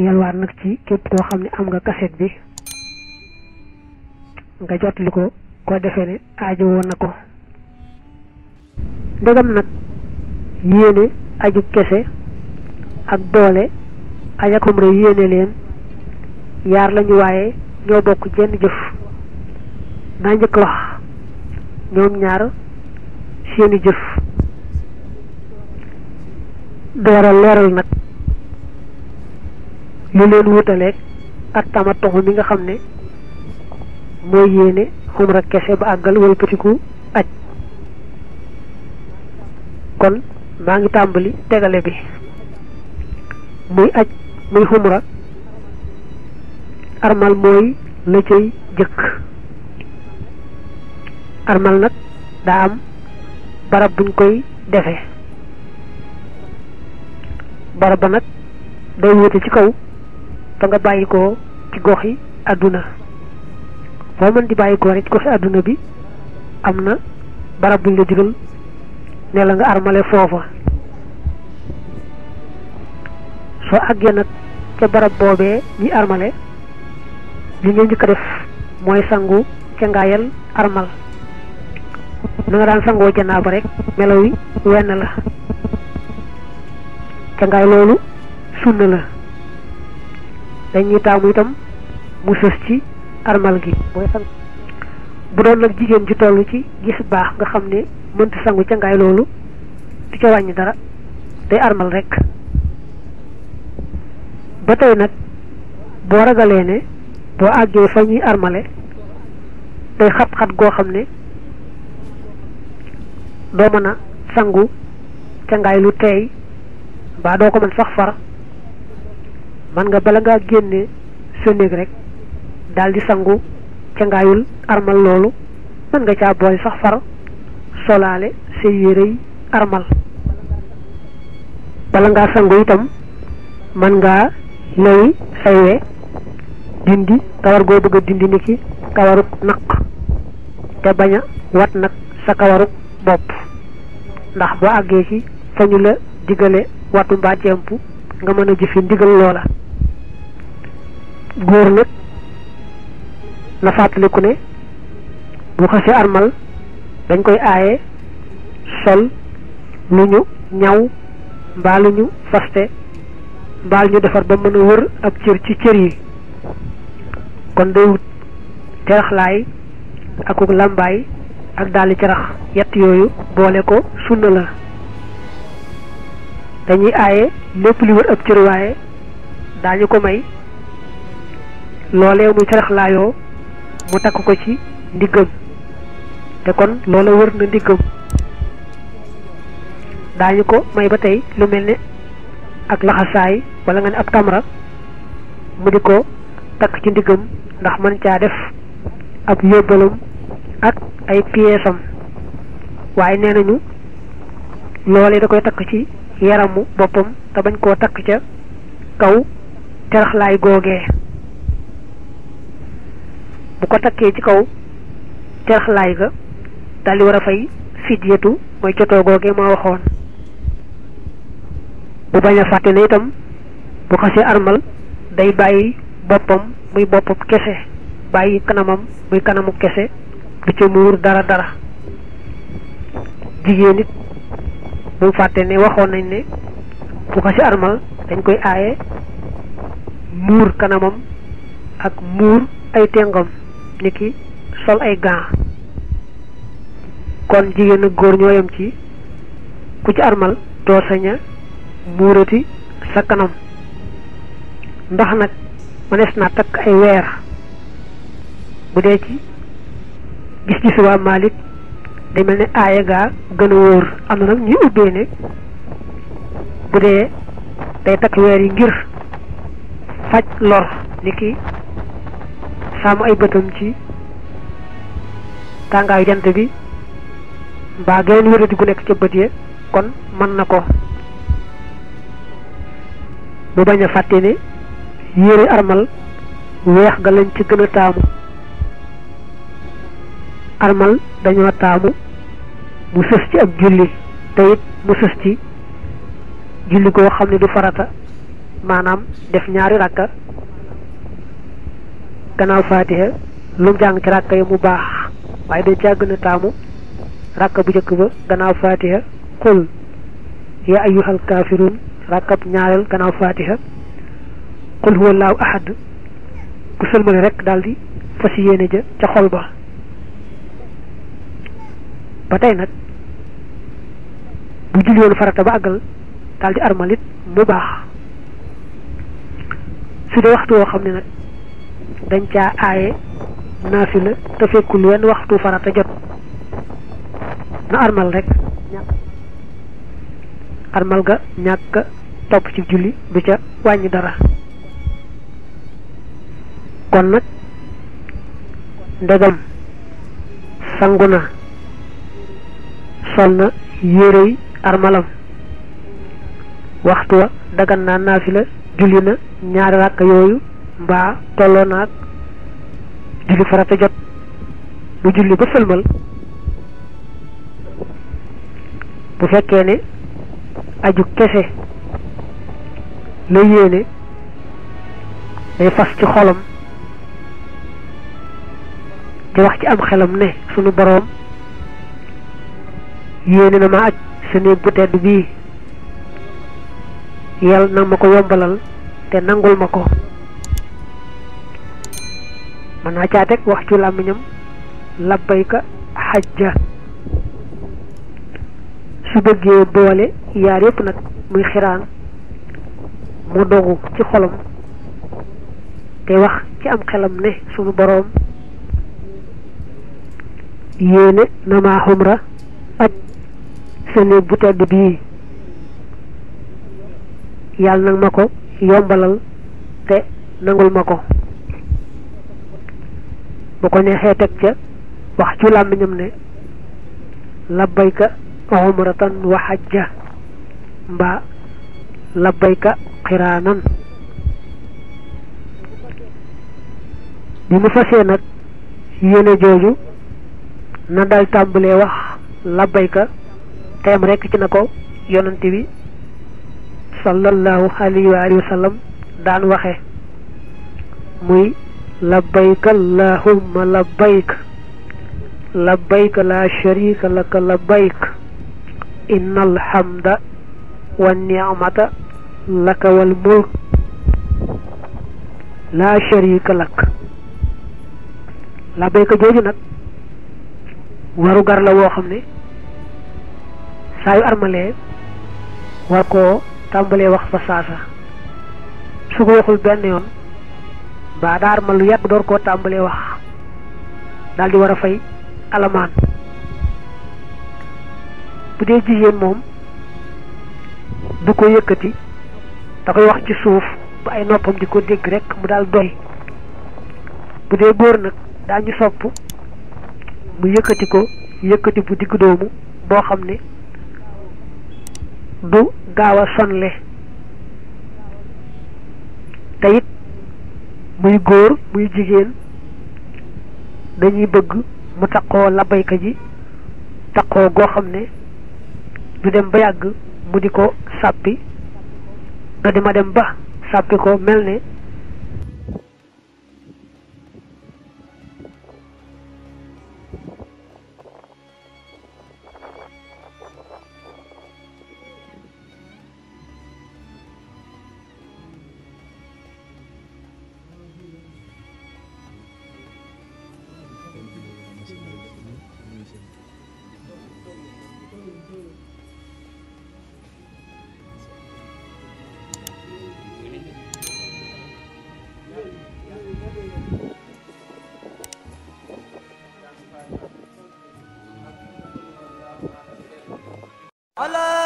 ngi yalwaat nag ci képp koo xam ne am nga kaset bi nga jotli ko defee ne aajo woon na ko ndegam nag yéene aju kese ak boole aj ak umra yéene leen yaar lañu waaye ñoo bokk jenn jëf naa njëkk wax ñoom ñaar seeni jëf dooral leeral nag lu leen wutaleeg ak tamattu mi nga xam ne mooy yéene umra kese ba àggal wala pëtiku aj kon maa ngi tàmbali tegale bi muy aj muy umra armal mooy la cay jëkk armal nag daa am barab buñ koy defee barab ba nag day wute ci kaw fa nga bàyyi ko ci goxi àdduna foo mën di bàyyi ko rek ci goxi àdduna bi am na barab buñ la digal ne la nga armale foofa soo àggee nag ca barab boobee ñi armale li nga njëkk a def mooy sangu ca ngaayal armal na nga daan sangoo janaaba rek melaw yi wenn la ca ngaay loolu sunna la dañuy taamu itam mu sës ci armal gi booy sang bu doon nag jigéen ji toll ci gis baax nga xam ne mënta sangu ca ngaay loolu du ca wàññi dara day armal rek ba tey nag boo ragalee ne boo àggee fa ñuy armale day xat-xat goo xam ne doo mën a sangu ca ngaay lu teey mbaa doo ko mën sax far man nga bala ngaa génne sa néeg rek daldi sangu ca ngaayul armal loolu mën nga caa boole sax far solaale sa yérey armal bala ngaa sangu itam mën ngaa lay saywe dindi kawar goo bëgg a dindi ni ki kawaruk naq te bañ a wat nag sa kawaruk bopp ndax boo àggee ci fa ñu la digale watu mbaa jemp nga mën a jëfi ndigal loola góor nag na fàttaliku ne bu xasee armal dañ koy aaye sol lu ñu ñaw mbaa lu ñu faste mbaa lu ñu defar ba mën a wër ab cër ci cër yi kon day wut teraxlaay akuk làmbaay ak daldi carax yett yooyu boole ko sunna la dañuy aaye lépp li wër ab cër waaye daañu ko may loolee muy caraxlaayoo mu takk ko ci ndiggam te kon loola wër na ndiggam daañu ko may ba tey lu mel ne ak laxasaay wala nga ne ab tamra mu di ko takk ci ndiggam ndax mën caa def ab yóbbalam ak ay pièsam waaye nee nañu loolee da koy takk ci yaramu boppam te bañ koo takk ca kaw teraxlaay googee bu ko takkee ci kaw teraxlaay ga daldi war a fay fidyatu mooy cotoo googee ma waxoon bu bañ a fàtte ne itam bu xasee armal day bàyyi boppam muy boppam kese bàyyi kanamam muy kanamu kese du ca muur dara dara jigéen nit bu mu fàtte ne waxoon nañ ne bu xasee armal dañ koy aaye muur kanamam ak muur ay tengam niki sol ay gants kon jigéen ak góor ñoo yem ci ku ci armal doo saña muurati sa kanam ndax nag mënees naa takk ay weer bu dee ci gis-gis waa Malik day mel ne aaya gaa gën a wóor am na nag ñuy ubbee ne bu dee day takk weer yi ngir faj lor ni ki sàmm ay bëtam ci tàngaayu jant bi mbaa geneen wéradi gu nekk ca bët ya kon mën na ko bu bañ a fàtte ne yére armal weex ga lañ ci gën a taamu armal dañoo taamu mu sës ci ab julli te it mu sës ci julli goo xam ne du farata maanaam def ñaari rakka gannaaw fatiha lu jàng ci rakka yi mu baax waaye dañ caa gën a taamu rakka bu njëkk ba gannaaw fatiha qul ya ayyuhal kaafiruun rakkab ñaareel gannaaw fatiha qul huwallahu ahad ku sëlmale rek daldi fas yéene ja ca xol ba ba tey nag bu julli woon farata ba àggal daldi armalit mu baax su dee waxtu woo xam ne nag dañ caa aaye naafila te fekkul wenn waxtu farata jot na armal rek armal ga ñàkk topp ci julli du ca wàññi dara kon nag ndegam sangu na sol na yérey armalam waxtu wa dagan naa naafila julli na ñaari ràkk yooyu mbaa tolloo naag julli farata jot mu julli ba sëlmal bu fekkee ne aju kese la yéene day fas ci xolam di wax ci am xelam ne sunu boroom yéene na ma aj sa néeg bu tedd bii yal na ma ko yombalal te nangul ma ko mën naa caa teg wax ci làmmiñam labbayka xajja su bëggee boole yaar yépp nag muy xiraan mu dogu ci xolam te wax ci am xelam ne sunu boroom yéene na maa xumra aj sa néeg bu tedd bii yàlla nag ma ko yombalal te nangul ma ko bu ko neexee teg ca wax ci làmmiñam ne labbayka umratan wa hajja mbaa labbayka xiraanan bi mu fasee nag yéene jooju na dal tàmbalee wax labbayka teem rekk ci na ko yonante bi sallallahu alayhi wa alihi wa sallam daan waxe muy labbayka allahumma labbayk labbayka la sharika laka labbayk innal hamda wan ni'mata laka wal mulk la sharika lak labbayka jooju nag waru gar la woo xam ne saa yu armalee war koo tàmbalee wax fa saasa su ko waxul benn yoon ba daa armal lu yàgg door koo tàmbalee wax daldi war a fay alamaan bu dee jigéen moom du ko yëkkati da koy wax ci suuf ba ay noppam di ko dégg rek mu daal doy bu dee góor nag daañu sopp mu yëkkati ko yëkkati bu digg doomu boo xam ne du gaaw a sonle te it muy góor muy jigéen dañuy bëgg mu taqoo labbayka ji taqoo goo xam ne du dem ba yàgg mu di ko sàppi nga di ma dem ba sàppi ko mel ne ala